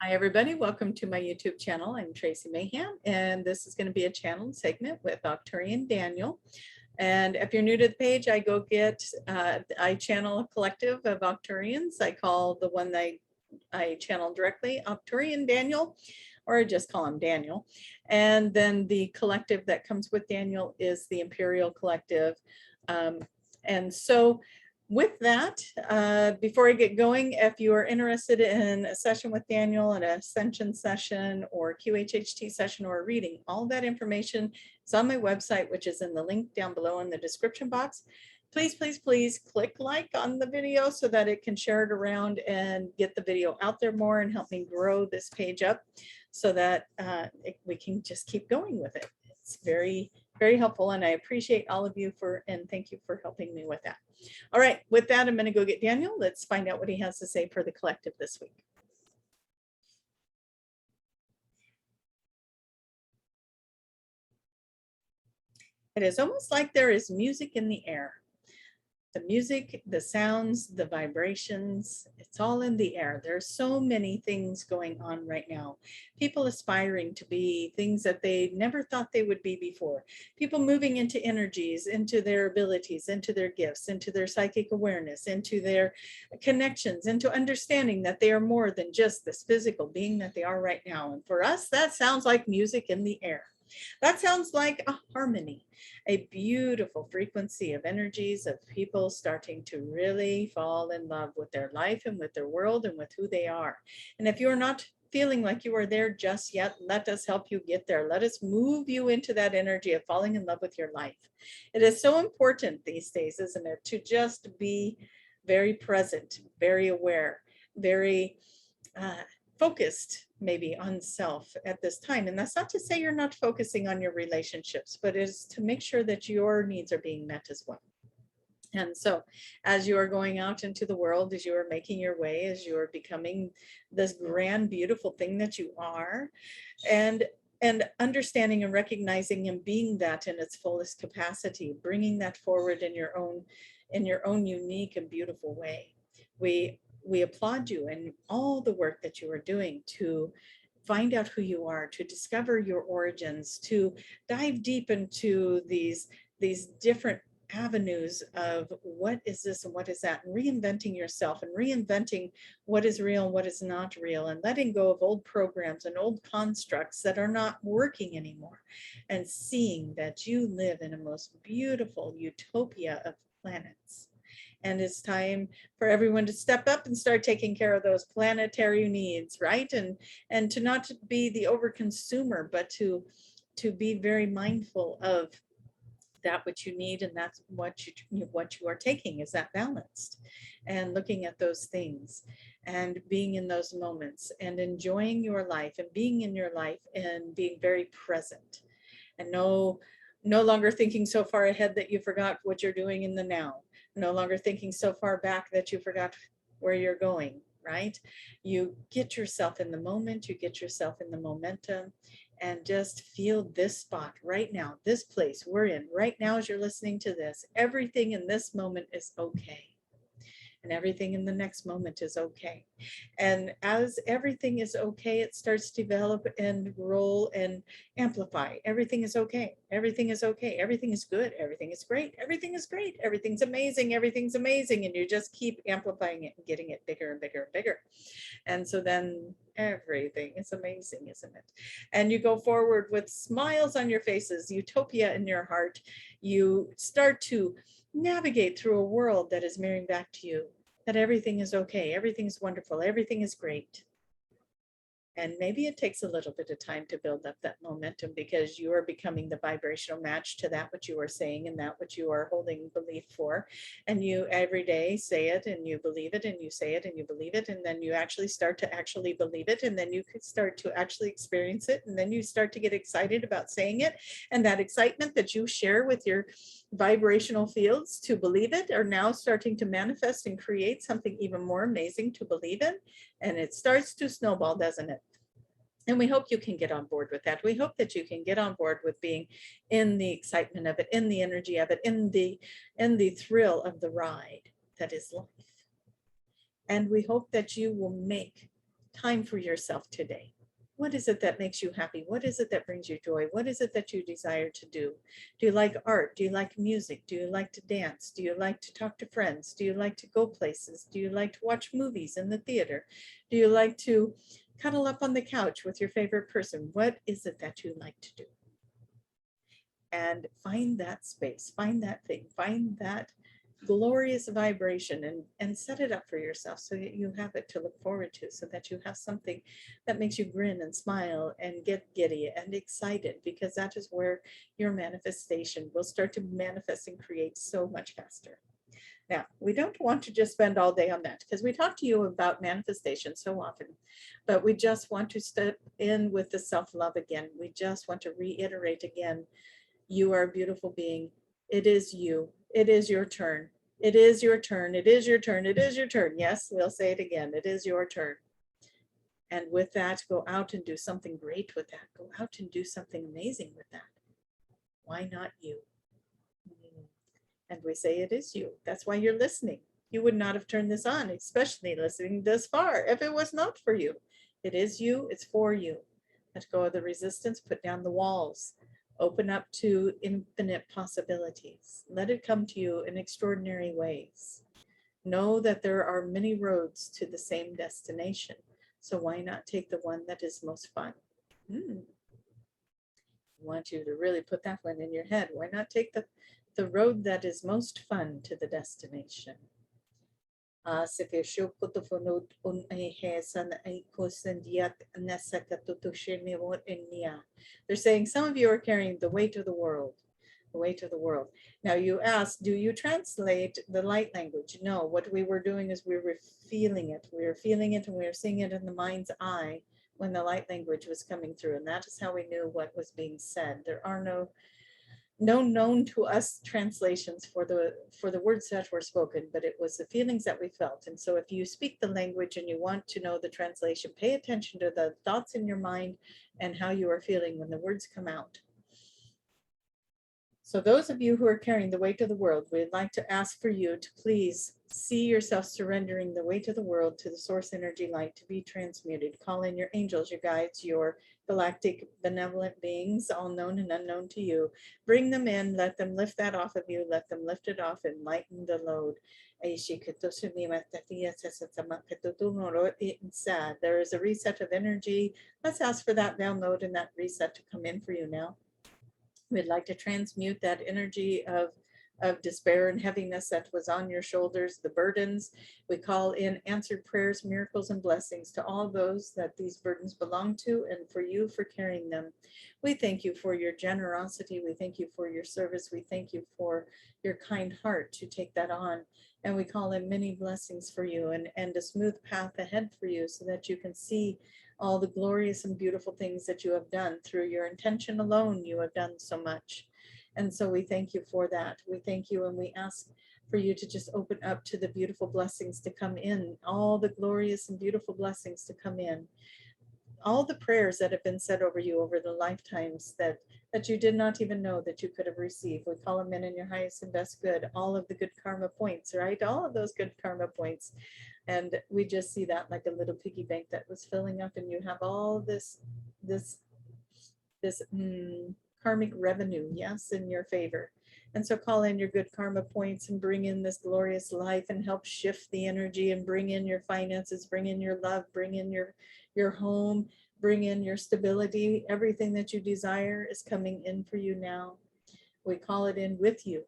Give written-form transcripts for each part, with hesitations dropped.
Hi, everybody. Welcome to my YouTube channel. I'm Tracie Mahan, and this is going to be a channel segment with Arcturian Daniel. And if you're new to the page, I channel a collective of Arcturians. I call the one that I channel directly Arcturian Daniel, or I just call him Daniel. And then the collective that comes with Daniel is the Imperial Collective. And so with that, before I get going, if you are interested in a session with Daniel, an ascension session or QHHT session or a reading, all that information is on my website, which is in the link down below in the description box. Please, please, please click like on the video so that it can share it around and get the video out there more and help me grow this page up so that we can just keep going with it. It's very, very helpful, and I appreciate all of you and thank you for helping me with that. All right, with that, I'm going to go get Daniel. Let's find out what he has to say for the collective this week. It is almost like there is music in the air. The music, the sounds, the vibrations, it's all in the air. There's so many things going on right now. People aspiring to be things that they never thought they would be before. People moving into energies, into their abilities, into their gifts, into their psychic awareness, into their connections, into understanding that they are more than just this physical being that they are right now. And for us, that sounds like music in the air. That sounds like a harmony, a beautiful frequency of energies of people starting to really fall in love with their life and with their world and with who they are. And if you're not feeling like you are there just yet, let us help you get there. Let us move you into that energy of falling in love with your life. It is so important these days, isn't it, to just be very present, very aware, very focused maybe on self at this time. And that's not to say you're not focusing on your relationships, but it is to make sure that your needs are being met as well. And so as you are going out into the world, as you are making your way, as you are becoming this grand, beautiful thing that you are, and understanding and recognizing and being that in its fullest capacity, bringing that forward in your own unique and beautiful way. We applaud you and all the work that you are doing to find out who you are, to discover your origins, to dive deep into these different avenues of what is this and what is that, and reinventing yourself and reinventing what is real and what is not real, and letting go of old programs and old constructs that are not working anymore, and seeing that you live in a most beautiful utopia of planets. And it's time for everyone to step up and start taking care of those planetary needs, right? And to not be the overconsumer, but to be very mindful of that which you need, and that's what you are taking. Is that balanced? And looking at those things and being in those moments and enjoying your life and being in your life and being very present, and no longer thinking so far ahead that you forgot what you're doing in the now. No longer thinking so far back that you forgot where you're going, right? You get yourself in the moment, you get yourself in the momentum, and just feel this spot right now, this place we're in right now as you're listening to this. Everything in this moment is okay. And everything in the next moment is okay. And as everything is okay, it starts to develop and roll and amplify. Everything is okay. Everything is okay. Everything is good. Everything is great. Everything is great. Everything's amazing. Everything's amazing. And you just keep amplifying it and getting it bigger and bigger and bigger. And so then everything is amazing, isn't it? And you go forward with smiles on your faces, utopia in your heart. You start to navigate through a world that is mirroring back to you that everything is okay, everything's wonderful, everything is great. And maybe it takes a little bit of time to build up that momentum, because you are becoming the vibrational match to that which you are saying and that which you are holding belief for. And you every day say it and you believe it, and you say it and you believe it, and then you actually start to actually believe it, and then you could start to actually experience it, and then you start to get excited about saying it. And that excitement that you share with your vibrational fields to believe it are now starting to manifest and create something even more amazing to believe in. And it starts to snowball, doesn't it? And we hope you can get on board with that. We hope that you can get on board with being in the excitement of it, in the energy of it, in the thrill of the ride that is life. And we hope that you will make time for yourself today. What is it that makes you happy? What is it that brings you joy? What is it that you desire to do? Do you like art? Do you like music? Do you like to dance? Do you like to talk to friends? Do you like to go places? Do you like to watch movies in the theater? Do you like to cuddle up on the couch with your favorite person? What is it that you like to do? And find that space, find that thing, find that glorious vibration and set it up for yourself so that you have it to look forward to, so that you have something that makes you grin and smile and get giddy and excited, because that is where your manifestation will start to manifest and create so much faster. Now, we don't want to just spend all day on that, because we talk to you about manifestation so often, but we just want to step in with the self-love again. We just want to reiterate again, you are a beautiful being. It is you. It is your turn. It is your turn. It is your turn. It is your turn. Yes, we'll say it again. It is your turn. And with that, go out and do something great with that. Go out and do something amazing with that. Why not you? And we say it is you. That's why you're listening. You would not have turned this on, especially listening this far, if it was not for you. It is you. It's for you. Let go of the resistance. Put down the walls. Open up to infinite possibilities. Let it come to you in extraordinary ways. Know that there are many roads to the same destination. So why not take the one that is most fun? I want you to really put that one in your head. Why not take the road that is most fun to the destination? They're saying some of you are carrying the weight of the world, the weight of the world. Now you ask, do you translate the light language? No, what we were doing is we were feeling it. We were feeling it and we were seeing it in the mind's eye when the light language was coming through. And that is how we knew what was being said. There are no known to us translations for the words that were spoken, but it was the feelings that we felt. And so if you speak the language and you want to know the translation, pay attention to the thoughts in your mind and how you are feeling when the words come out. So those of you who are carrying the weight of the world, we'd like to ask for you to please see yourself surrendering the weight of the world to the source energy light to be transmuted. Call in your angels, your guides, your galactic benevolent beings, all known and unknown to you. Bring them in, let them lift that off of you, let them lift it off and lighten the load. There is a reset of energy. Let's ask for that download and that reset to come in for you now. We'd like to transmute that energy of despair and heaviness that was on your shoulders, the burdens. We call in answered prayers, miracles, and blessings to all those that these burdens belong to, and for you for carrying them. We thank you for your generosity. We thank you for your service. We thank you for your kind heart to take that on. And we call in many blessings for you and a smooth path ahead for you so that you can see all the glorious and beautiful things that you have done. Through your intention alone, you have done so much. And so we thank you for that. We thank you and we ask for you to just open up to the beautiful blessings to come in, all the glorious and beautiful blessings to come in. All the prayers that have been said over you over the lifetimes that you did not even know that you could have received. We call them in your highest and best good, all of the good karma points, right? All of those good karma points. And we just see that like a little piggy bank that was filling up, and you have all this karmic revenue, yes, in your favor. And so call in your good karma points and bring in this glorious life and help shift the energy and bring in your finances, bring in your love, bring in your home, bring in your stability. Everything that you desire is coming in for you now. We call it in with you,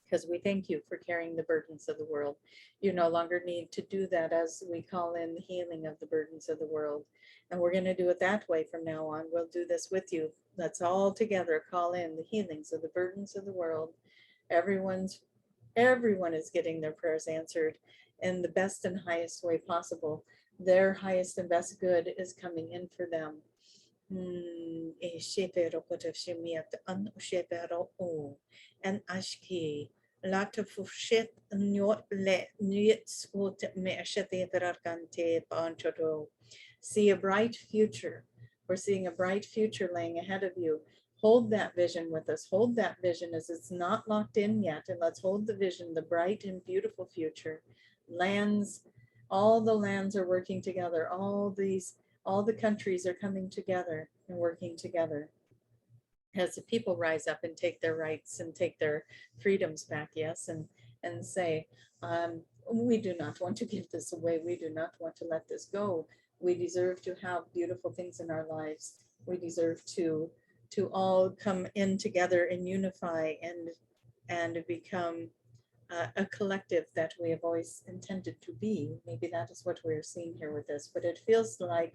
because we thank you for carrying the burdens of the world. You no longer need to do that, as we call in the healing of the burdens of the world. And we're going to do it that way from now on. We'll do this with you. Let's all together call in the healings of the burdens of the world. Everyone is getting their prayers answered in the best and highest way possible. Their highest and best good is coming in for them. And ashki lata fushet nyot le nyet skot me ashate perarkante panchodo. See a bright future. We're seeing a bright future laying ahead of you. Hold that vision with us. Hold that vision as it's not locked in yet. And let's hold the vision, the bright and beautiful future. Lands All the lands are working together. All the countries are coming together and working together as the people rise up and take their rights and take their freedoms back, yes, and say, we do not want to give this away. We do not want to let this go. We deserve to have beautiful things in our lives. We deserve to all come in together and unify and become a collective that we have always intended to be. Maybe that is what we're seeing here with this, but it feels like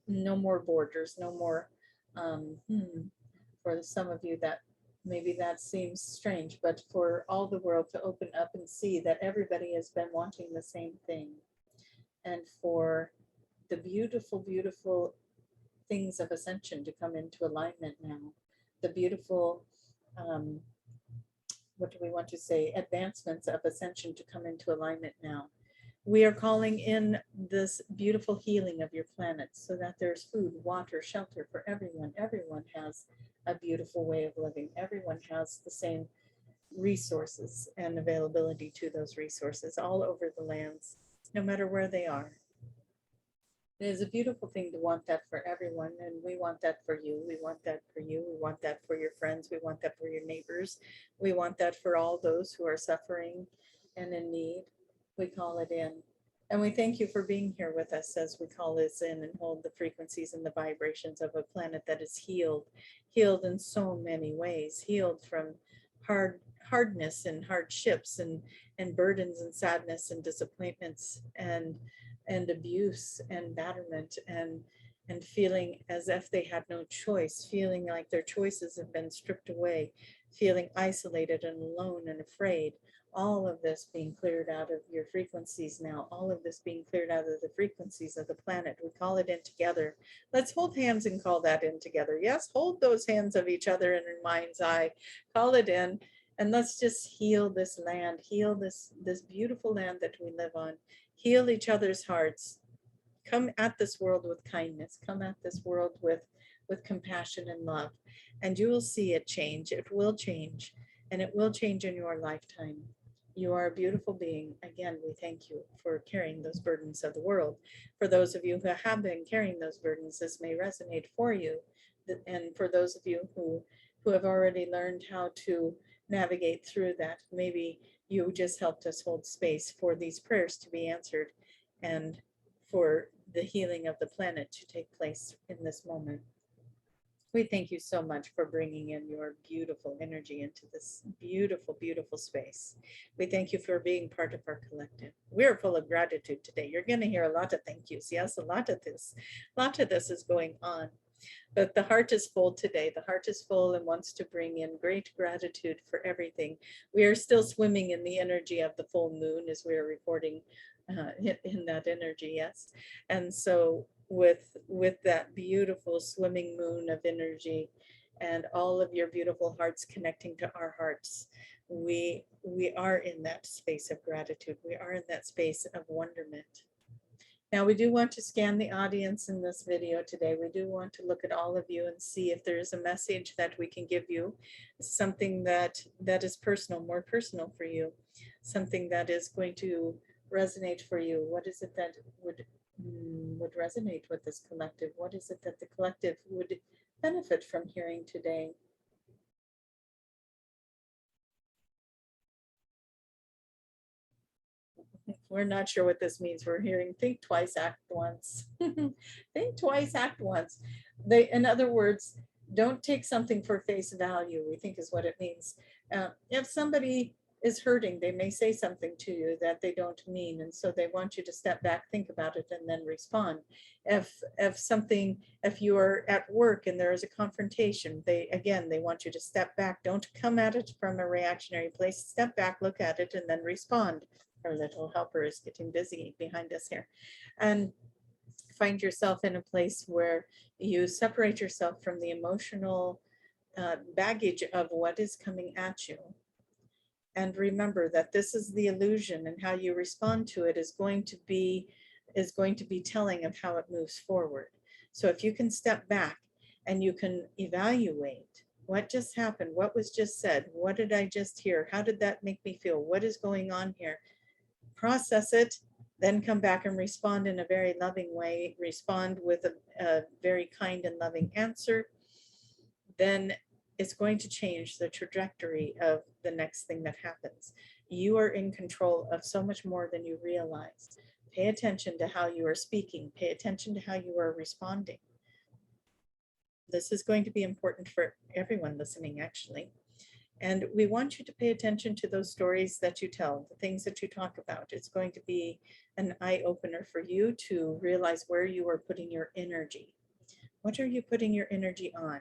no more borders, no more, um, hmm, for some of you that maybe that seems strange, but for all the world to open up and see that everybody has been wanting the same thing, and for the beautiful, beautiful things of ascension to come into alignment now, the beautiful, um, what do we want to say, advancements of ascension to come into alignment now. We are calling in this beautiful healing of your planet so that there's food, water, shelter for everyone. Everyone has a beautiful way of living. Everyone has the same resources and availability to those resources all over the lands, no matter where they are. It is a beautiful thing to want that for everyone, and we want that for you. We want that for you. We want that for your friends. We want that for your neighbors. We want that for all those who are suffering and in need. We call it in. And we thank you for being here with us as we call this in and hold the frequencies and the vibrations of a planet that is healed, healed in so many ways, healed from hardness and hardships and burdens and sadness and disappointments and abuse and betterment and feeling as if they had no choice, feeling like their choices have been stripped away, feeling isolated and alone and afraid. All of this being cleared out of your frequencies now, all of this being cleared out of the frequencies of the planet. We call it in together. Let's hold hands and call that in together. Yes, hold those hands of each other in your mind's eye, call it in, and let's just heal this land, heal this beautiful land that we live on, heal each other's hearts. Come at this world with kindness, come at this world with compassion and love, and you will see it change. It will change, and it will change in your lifetime. You are a beautiful being. Again, we thank you for carrying those burdens of the world. For those of you who have been carrying those burdens, this may resonate for you. And for those of you who have already learned how to navigate through that, maybe you just helped us hold space for these prayers to be answered and for the healing of the planet to take place in this moment. We thank you so much for bringing in your beautiful energy into this beautiful, beautiful space. We thank you for being part of our collective. We're full of gratitude today. You're going to hear a lot of thank yous. Yes, a lot of this is going on. But the heart is full today. The heart is full and wants to bring in great gratitude for everything. We are still swimming in the energy of the full moon as we are recording in that energy, yes. And so with that beautiful swimming moon of energy and all of your beautiful hearts connecting to our hearts, we are in that space of gratitude. We are in that space of wonderment. Now, we do want to scan the audience in this video today. We do want to look at all of you and see if there's a message that we can give you, something that is personal, more personal for you, something that is going to resonate for you. What is it that would resonate with this collective? What is it that the collective would benefit from hearing today? We're not sure what this means. We're hearing think twice, act once. Think twice, act once. In other words, don't take something for face value, we think is what it means. If somebody is hurting, they may say something to you that they don't mean, and so they want you to step back, think about it, and then respond. If you are at work and there is a confrontation, they want you to step back. Don't come at it from a reactionary place. Step back, look at it, and then respond. Our little helper is getting busy behind us here. And find yourself in a place where you separate yourself from the emotional baggage of what is coming at you. And remember that this is the illusion, and how you respond to it is going to be telling of how it moves forward. So if you can step back and you can evaluate what just happened, what was just said, what did I just hear, how did that make me feel, what is going on here, process it, then come back and respond in a very loving way, respond with a very kind and loving answer, then it's going to change the trajectory of the next thing that happens. You are in control of so much more than you realize. Pay attention to how you are speaking. Pay attention to how you are responding. This is going to be important for everyone listening, actually. And we want you to pay attention to those stories that you tell, the things that you talk about. It's going to be an eye opener for you to realize where you are putting your energy. What are you putting your energy on?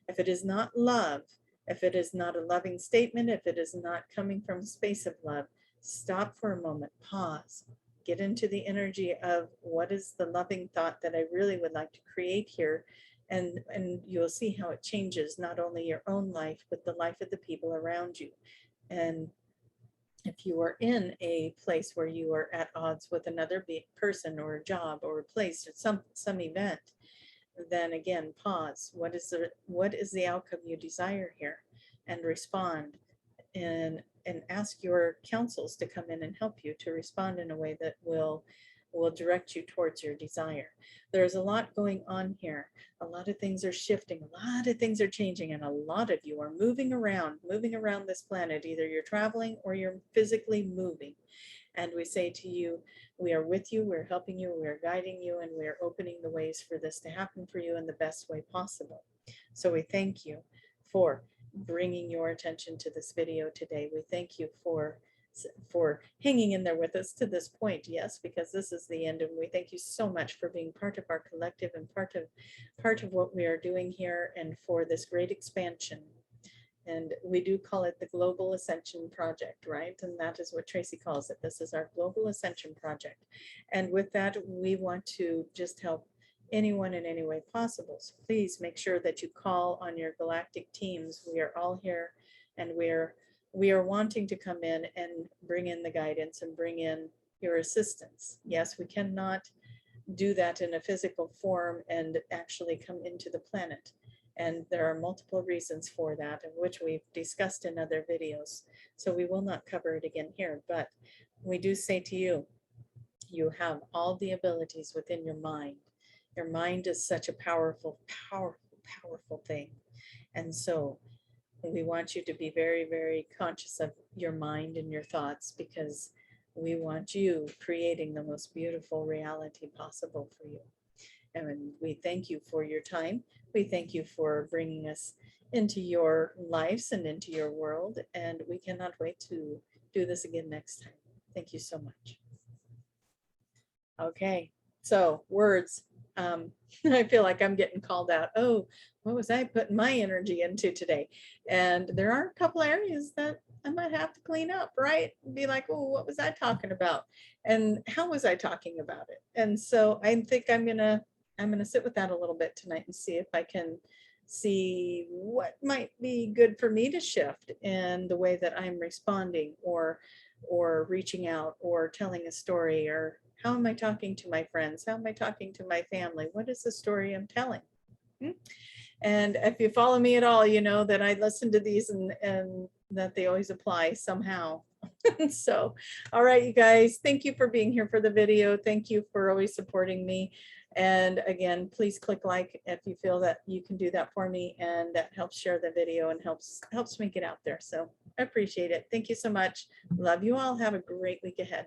If it is not love, if it is not a loving statement, if it is not coming from a space of love, stop for a moment, pause, get into the energy of what is the loving thought that I really would like to create here. And you'll see how it changes not only your own life, but the life of the people around you. And if you are in a place where you are at odds with another person or a job or a place or some event, then again, pause. What is the outcome you desire here? And respond and ask your counsels to come in and help you to respond in a way that will direct you towards your desire. There's a lot going on here. A lot of things are shifting, a lot of things are changing, and a lot of you are moving around this planet. Either you're traveling or you're physically moving. And we say to you, we are with you, we're helping you, we're guiding you, and we're opening the ways for this to happen for you in the best way possible. So we thank you for bringing your attention to this video today. We thank you for hanging in there with us to this point. Yes, because this is the end, and we thank you so much for being part of our collective and part of what we are doing here, and for this great expansion. And we do call it the Global Ascension Project, right? And that is what Tracie calls it. This is our Global Ascension Project. And with that, we want to just help anyone in any way possible. So please make sure that you call on your galactic teams. We are all here, and we are wanting to come in and bring in the guidance and bring in your assistance. Yes, we cannot do that in a physical form and actually come into the planet. And there are multiple reasons for that, in which we've discussed in other videos. So we will not cover it again here, but we do say to you, you have all the abilities within your mind. Your mind is such a powerful, powerful, powerful thing. And so we want you to be very, very conscious of your mind and your thoughts, because we want you creating the most beautiful reality possible for you. And we thank you for your time. We thank you for bringing us into your lives and into your world. And we cannot wait to do this again next time. Thank you so much. Okay, so words. I feel like I'm getting called out. Oh, what was I putting my energy into today? And there are a couple areas that I might have to clean up, right? Be like, oh, what was I talking about? And how was I talking about it? And so I think I'm gonna sit with that a little bit tonight and see if I can see what might be good for me to shift in the way that I'm responding, or reaching out, or telling a story, or how am I talking to my friends? How am I talking to my family? What is the story I'm telling? And if you follow me at all, you know that I listen to these and that they always apply somehow. So, all right, you guys, thank you for being here for the video. Thank you for always supporting me. And again, please click like if you feel that you can do that for me, and that helps share the video and helps me get out there. So I appreciate it. Thank you so much. Love you all. Have a great week ahead.